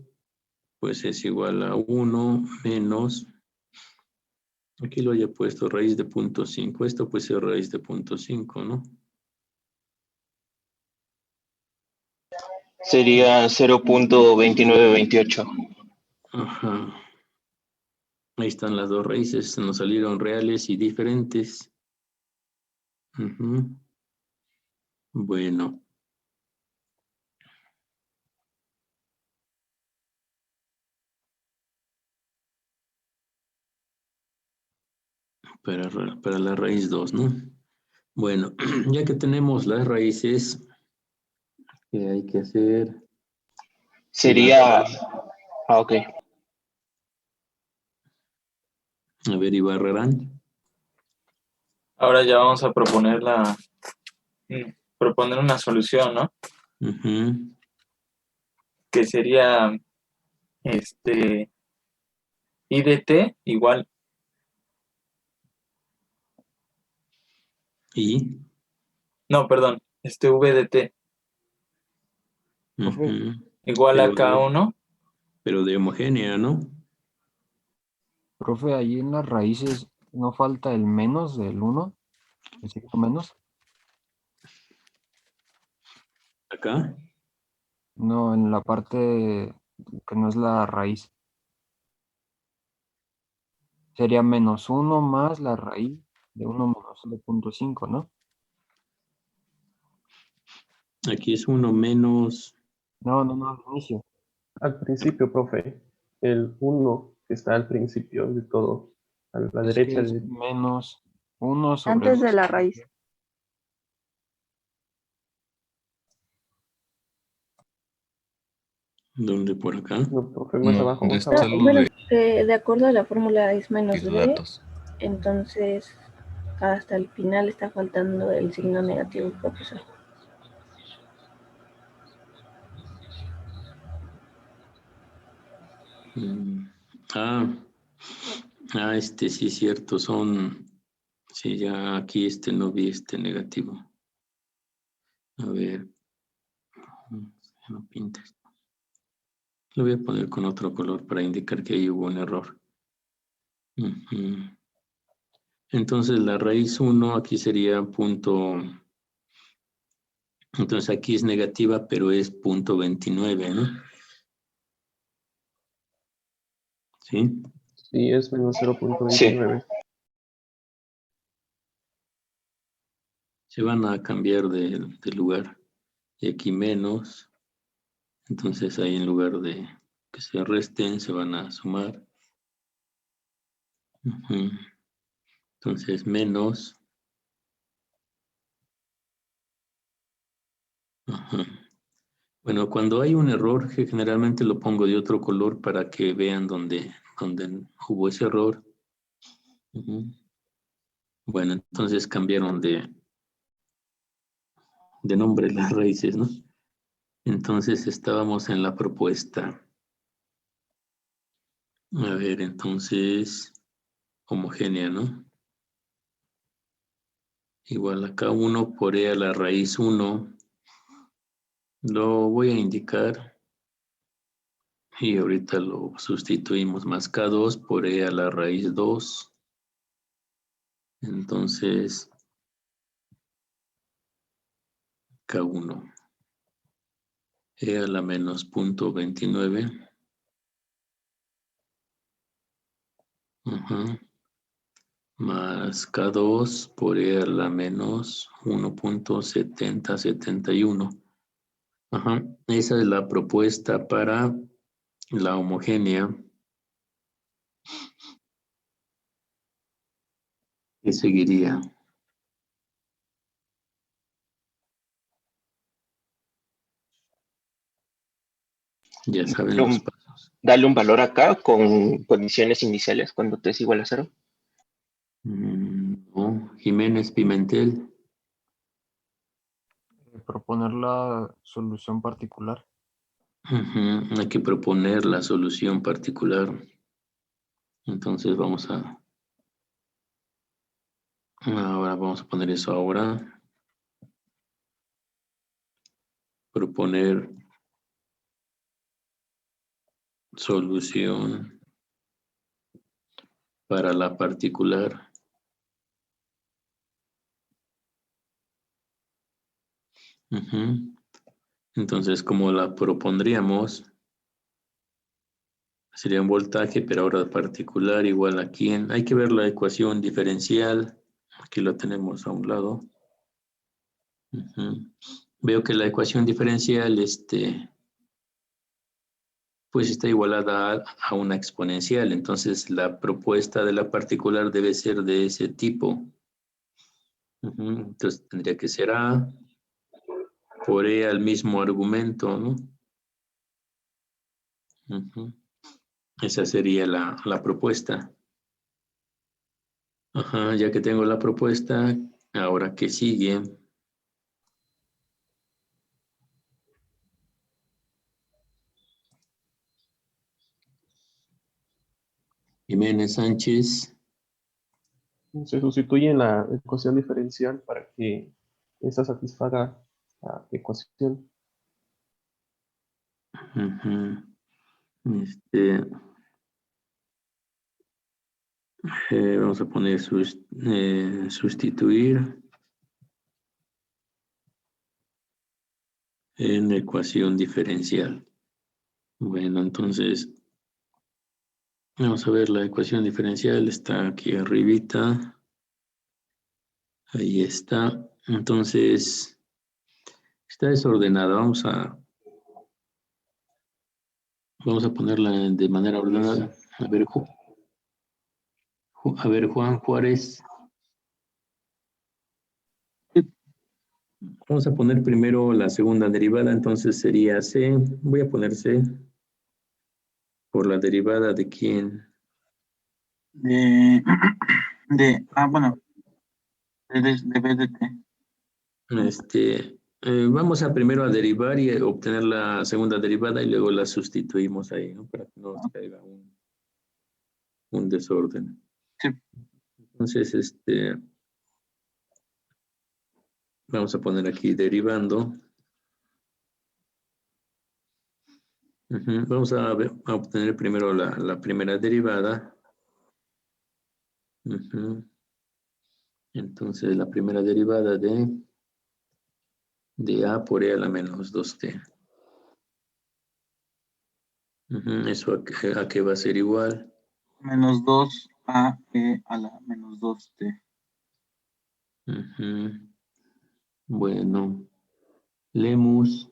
pues es igual a 1 menos, aquí lo haya puesto raíz de 0.5, esto pues es raíz de 0.5, ¿no? Sería 0.2928. Ajá. Ahí están las dos raíces, nos salieron reales y diferentes. Bueno. Para la raíz 2, ¿no? Bueno, ya que tenemos las raíces, ¿qué hay que hacer? Sería... Ah, ok. A ver, Ibarrarán. Ahora ya vamos a proponer proponer una solución, ¿no? Que sería I de t igual. ¿Y? No, perdón, v de t. Igual a K1. Pero de homogénea, ¿no? Profe, ahí en las raíces no falta el menos del 1, el signo menos. ¿Acá? No, en la parte que no es la raíz. Sería menos 1 más la raíz de 1 menos 0.5, ¿no? Aquí es 1 menos... No, al inicio. Al principio, profe. El 1 que está al principio de todo. A la derecha es de... menos 1 sobre... Antes de la raíz. ¿Dónde? ¿Por acá? No, profe, más abajo, más está abajo. Bueno, de acuerdo a la fórmula es menos los b, datos. entonces hasta el final está faltando el signo negativo, profesor. Sí, cierto, son... Sí, ya aquí no vi negativo. A ver. No pinta esto. Lo voy a poner con otro color para indicar que ahí hubo un error. Entonces la raíz 1 aquí sería punto... Entonces aquí es negativa, pero es 0.29, ¿no? ¿Sí? Sí, es menos 0.29. Sí. Se van a cambiar de lugar. Y aquí menos. Entonces ahí en lugar de que se resten, se van a sumar. Entonces menos. Bueno, cuando hay un error, que generalmente lo pongo de otro color para que vean dónde hubo ese error. Ujú. Bueno, entonces cambiaron de nombre las raíces, ¿no? Entonces estábamos en la propuesta. A ver, entonces, homogénea, ¿no? Igual acá 1 por e a la raíz 1. Lo voy a indicar. Y ahorita lo sustituimos más K2 por e a la raíz 2. Entonces, K1. E a la menos 0.29. Ajá. Más K2 por e a la menos 1.7071. Ajá. Esa es la propuesta para la homogénea. ¿Qué seguiría? Ya saben los pasos. Dale un valor acá con condiciones iniciales cuando t es igual a 0. No, Jiménez Pimentel. Proponer la solución particular. Ujú, hay que proponer la solución particular. Entonces ahora vamos a poner eso ahora. Proponer solución para la particular. Ujú. Entonces, como la propondríamos, sería un voltaje, pero ahora particular igual a quién. Hay que ver la ecuación diferencial. Aquí lo tenemos a un lado. Ujú. Veo que la ecuación diferencial, pues está igualada a una exponencial. Entonces, la propuesta de la particular debe ser de ese tipo. Ujú. Entonces, tendría que ser A por E al mismo argumento, ¿no? Ujú. Esa sería la propuesta. Ajá, ya que tengo la propuesta, ahora ¿qué sigue? Jiménez Sánchez. Se sustituye en la ecuación diferencial para que esta satisfaga la ecuación. Ujú. Vamos a poner sustituir en ecuación diferencial. Bueno, entonces vamos a ver la ecuación diferencial. Está aquí arribita. Ahí está. Entonces, está desordenada. Vamos a ponerla de manera ordenada. A ver, Juan Juárez. Vamos a poner primero la segunda derivada, entonces sería C. Voy a poner C por la derivada de quién. Bueno, de B de T. Vamos a primero a derivar y obtener la segunda derivada y luego la sustituimos ahí, ¿no? Para que no nos caiga un desorden. Sí. Entonces, vamos a poner aquí derivando. Vamos a obtener primero la primera derivada. Entonces, la primera derivada de A por E a la menos 2T. ¿Eso a qué va a ser igual? Menos 2A E a la menos 2T. Bueno, Lemus.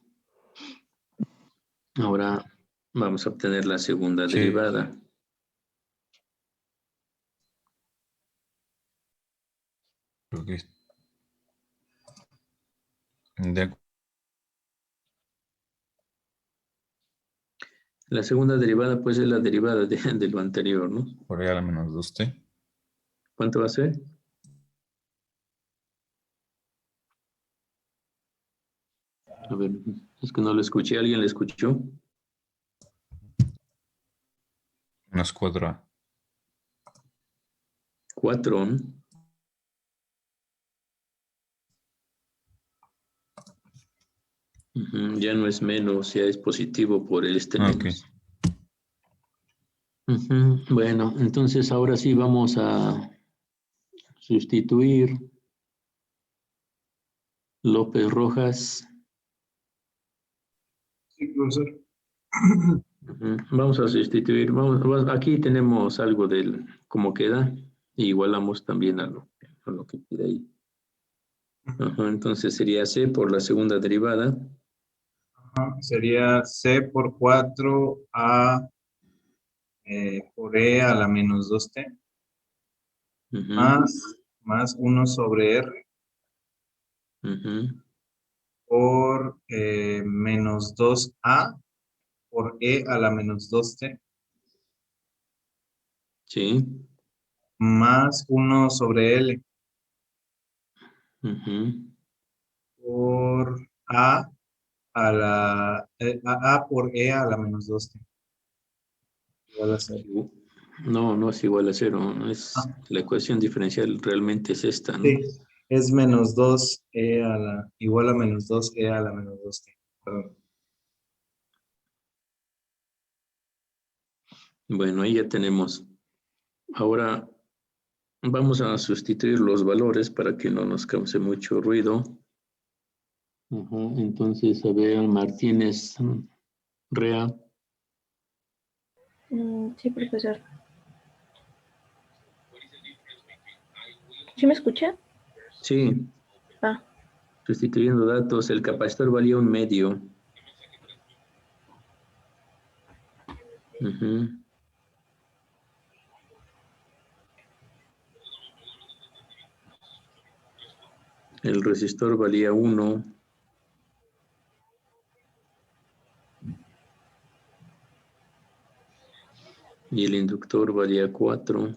Ahora vamos a obtener la segunda derivada. Creo que La segunda derivada, pues, es la derivada de lo anterior, ¿no? Por E a la menos 2t. ¿Cuánto va a ser? A ver, es que no lo escuché. ¿Alguien lo escuchó? Menos 4a. 4. ¿no? Ujú, ya no es menos, ya es positivo por este Ok. menos. Ujú, bueno, entonces ahora sí vamos a sustituir López Rojas. Sí, profesor. Ujú, vamos a sustituir, aquí tenemos algo del cómo queda, y igualamos también a lo que pide ahí. Ajá, entonces sería C por la segunda derivada. Ajá, sería C por 4A por E a la menos 2t Ujú, más 1 sobre R ujú, por menos 2A por E a la menos 2t sí. más 1 sobre L Ujú, por A por E a la menos 2t igual a 0. no, no es igual a 0. ¿No? La ecuación diferencial realmente es esta, ¿no? Sí, es menos 2E igual a menos 2E a la menos 2t. Perdón. Bueno, ahí ya tenemos. Ahora vamos a sustituir los valores para que no nos cause mucho ruido. Ajá, entonces, a ver, Martínez Rea. Sí, profesor. ¿Sí me escucha? Sí. Ah. Sustituyendo datos, el capacitor valía 1 medio. Ujú. El resistor valía 1. Y el inductor valía 4.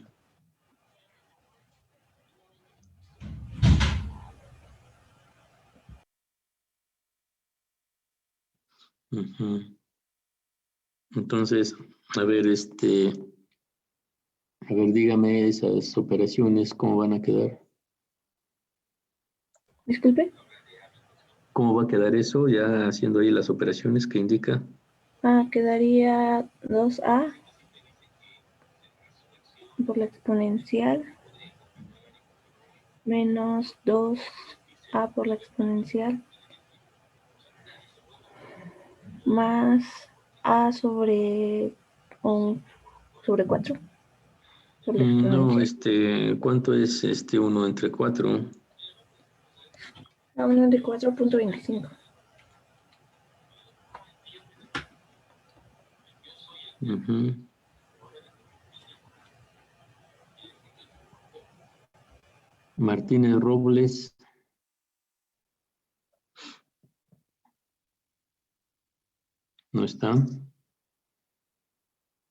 Ujú. Entonces, a ver, dígame esas operaciones, ¿cómo van a quedar? Disculpe. ¿Cómo va a quedar eso? Ya haciendo ahí las operaciones que indica. Quedaría 2A por la exponencial menos 2A por la exponencial más A sobre 4 por la No, exponencial. ¿cuánto es 1 entre 4? 1 de 4.25. Ujú. Martínez Robles. No está.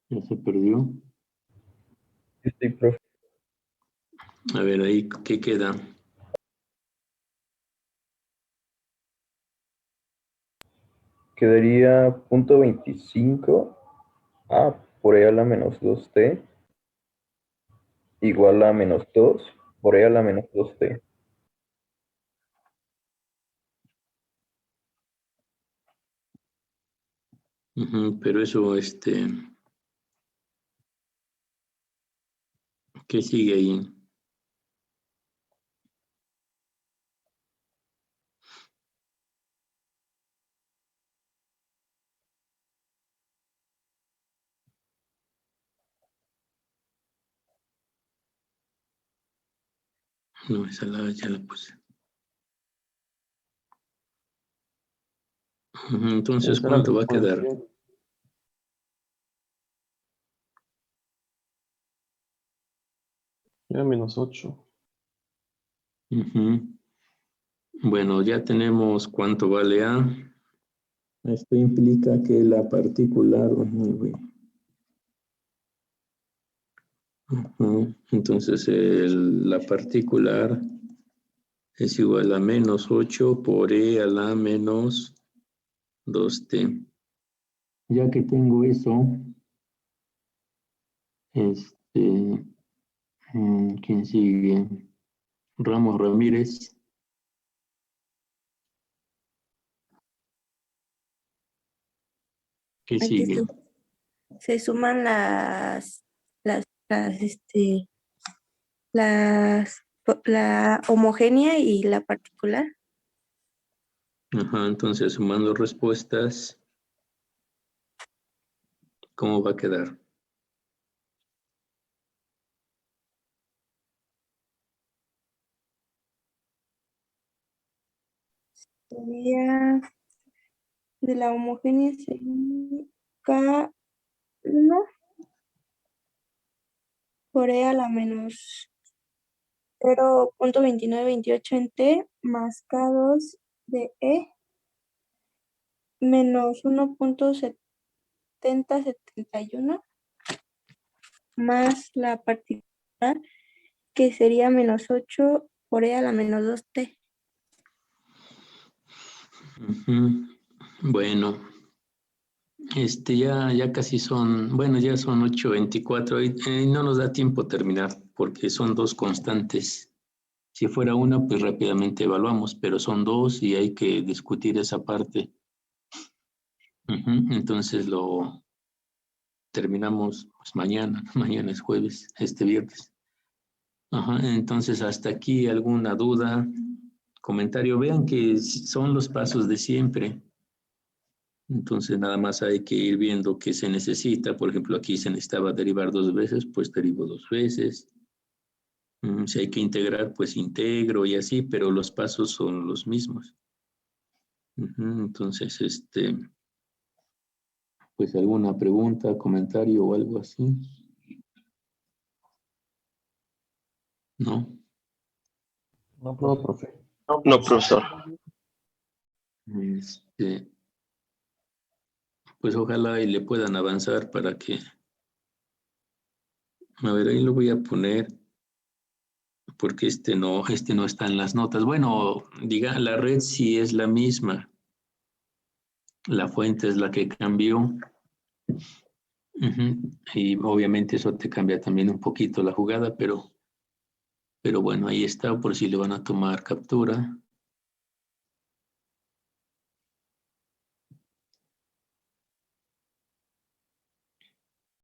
Ya se perdió. Sí, profe. A ver, ahí, ¿qué queda? Quedaría punto 25 A por E a la menos 2t igual a menos 2 por E a la menos 2t. Ujú, pero eso, ¿qué sigue ahí? No, esa ya la puse. Ujú, entonces, Esa era la ¿cuánto va a quedar? exponencial. Era menos 8. Ujú. Bueno, ya tenemos cuánto vale A. Esto implica que la particular... Entonces la particular es igual a menos 8 por e a la menos 2t. Ya que tengo eso, ¿quién sigue? Ramos Ramírez. ¿Qué Aquí sigue? se suman la homogénea y la particular. Ajá, entonces sumando respuestas, ¿cómo va a quedar? Sería de la homogénea sería K1 por E a la menos 0.2928 en T más K2 de E menos 1.7071 más la particular que sería menos 8 por E a la menos 2T. Bueno, ya casi son, bueno, ya son 8:24 y no nos da tiempo terminar porque son dos constantes. Si fuera una, pues rápidamente evaluamos, pero son dos y hay que discutir esa parte. Entonces lo terminamos pues, mañana es jueves, viernes. Entonces hasta aquí alguna duda, comentario. Vean que son los pasos de siempre. Entonces nada más hay que ir viendo qué se necesita. Por ejemplo, aquí se necesitaba derivar 2 veces, pues derivo 2 veces. Si hay que integrar, pues integro y así, pero los pasos son los mismos. Entonces, pues alguna pregunta, comentario o algo así. ¿No? No, profe. No, profesor. Pues ojalá y le puedan avanzar para que... A ver, ahí lo voy a poner porque no está en las notas. Bueno, diga, la red sí es la misma. La fuente es la que cambió. Y obviamente eso te cambia también un poquito la jugada, pero bueno, ahí está por si le van a tomar captura.